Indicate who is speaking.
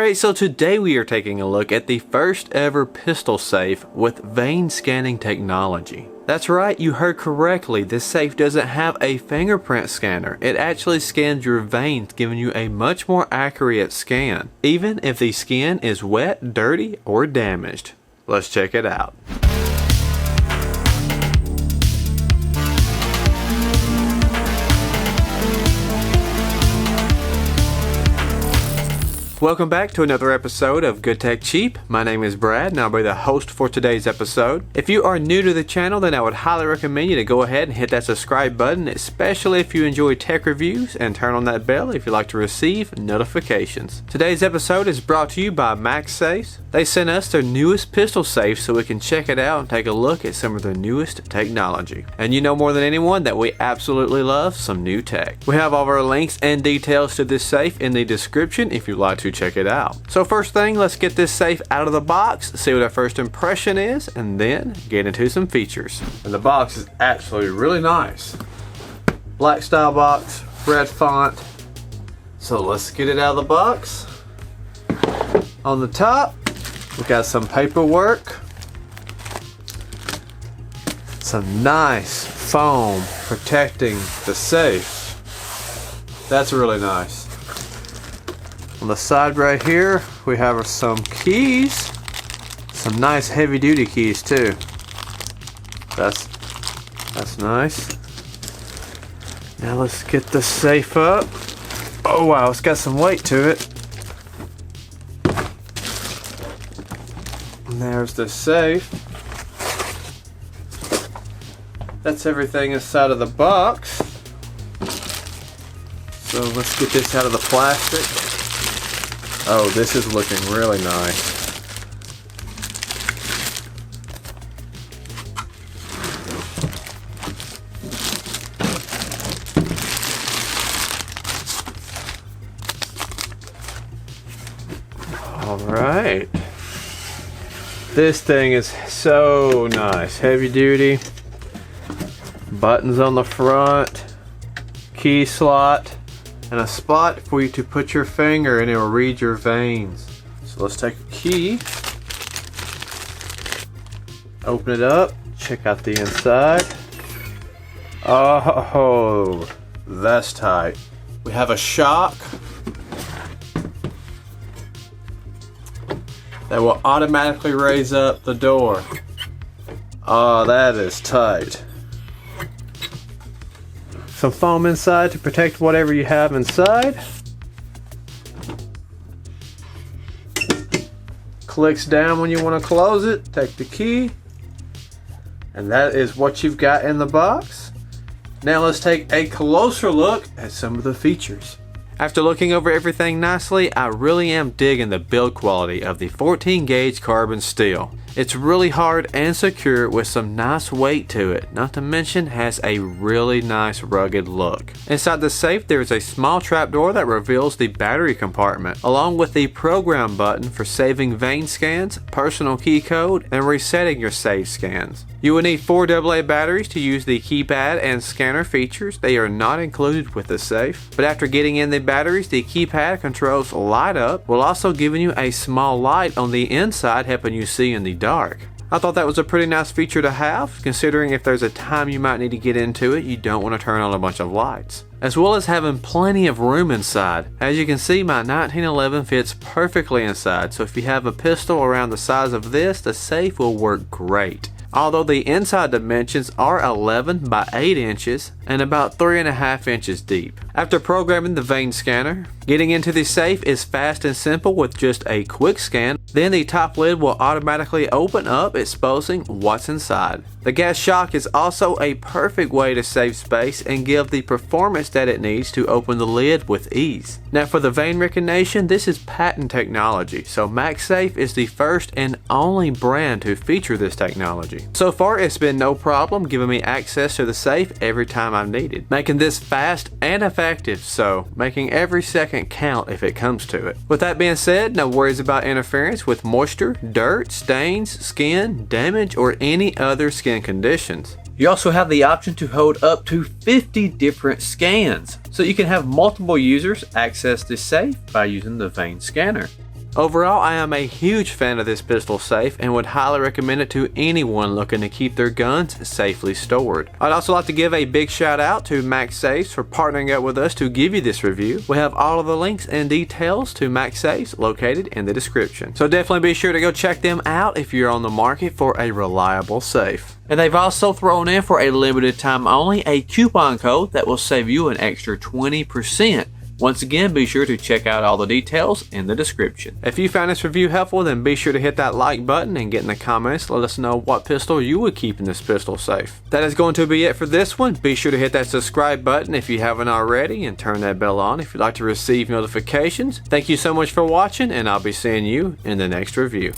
Speaker 1: Alright, so today we are taking a look at the first ever pistol safe with vein scanning technology. That's right, you heard correctly, this safe doesn't have a fingerprint scanner. It actually scans your veins, giving you a much more accurate scan, even if the skin is wet, dirty, or damaged. Let's check it out. Welcome back to another episode of Good Tech Cheap. My name is Brad and I'll be the host for today's episode. If you are new to the channel, then I would highly recommend you to go ahead and hit that subscribe button, especially if you enjoy tech reviews, and turn on that bell if you'd like to receive notifications. Today's episode is brought to you by MAXSafes. They sent us their newest pistol safe so we can check it out and take a look at some of their newest technology. And you know more than anyone that we absolutely love some new tech. We have all of our links and details to this safe in the description if you'd like to check it out. So first thing, let's get this safe out of the box, see what our first impression is, and then get into some features. And the box is actually really nice. Black style box, red font. So let's get it out of the box. On the top, we got some paperwork. Some nice foam protecting the safe. That's really nice. On the side right here, we have some keys. Some nice heavy duty keys too. That's nice. Now let's get the safe up. Oh wow, it's got some weight to it. And there's the safe. That's everything inside of the box. So let's get this out of the plastic. Oh, this is looking really nice. All right. This thing is so nice. Heavy duty. Buttons on the front. Key slot. And a spot for you to put your finger and it will read your veins. So let's take a key, open it up, check out the inside. Oh, that's tight. We have a shock that will automatically raise up the door. Oh, that is tight. Some foam inside to protect whatever you have inside. Clicks down when you want to close it. Take the key. And that is what you've got in the box. Now let's take a closer look at some of the features. After looking over everything nicely, I really am digging the build quality of the 14 gauge carbon steel. It's really hard and secure with some nice weight to it, not to mention has a really nice rugged look. Inside the safe there is a small trapdoor that reveals the battery compartment, along with the program button for saving vein scans, personal key code, and resetting your save scans. You will need 4 AA batteries to use the keypad and scanner features. They are not included with the safe. But after getting in the batteries, the keypad controls light up, while also giving you a small light on the inside, helping you see in the dark. I thought that was a pretty nice feature to have, considering if there's a time you might need to get into it, you don't want to turn on a bunch of lights. As well as having plenty of room inside. As you can see, my 1911 fits perfectly inside, so if you have a pistol around the size of this, the safe will work great. Although the inside dimensions are 11 by 8 inches and about 3.5 inches deep. After programming the vein scanner, getting into the safe is fast and simple with just a quick scan. Then the top lid will automatically open up, exposing what's inside. The gas shock is also a perfect way to save space and give the performance that it needs to open the lid with ease. Now for the vein recognition, this is patent technology, so MAXSafe is the first and only brand to feature this technology. So far it's been no problem giving me access to the safe every time I've needed, making this fast and effective, so making every second count if it comes to it. With that being said, no worries about interference with moisture, dirt, stains, skin, damage, or any other skin conditions. You also have the option to hold up to 50 different scans, so you can have multiple users access the safe by using the vein scanner. Overall, I am a huge fan of this pistol safe and would highly recommend it to anyone looking to keep their guns safely stored. I'd also like to give a big shout out to MAXSafes for partnering up with us to give you this review. We have all of the links and details to MAXSafes located in the description. So definitely be sure to go check them out if you're on the market for a reliable safe. And they've also thrown in for a limited time only a coupon code that will save you an extra 20%. Once again, be sure to check out all the details in the description. If you found this review helpful, then be sure to hit that like button and get in the comments. Let us know what pistol you would keep in this pistol safe. That is going to be it for this one. Be sure to hit that subscribe button if you haven't already and turn that bell on if you'd like to receive notifications. Thank you so much for watching, and I'll be seeing you in the next review.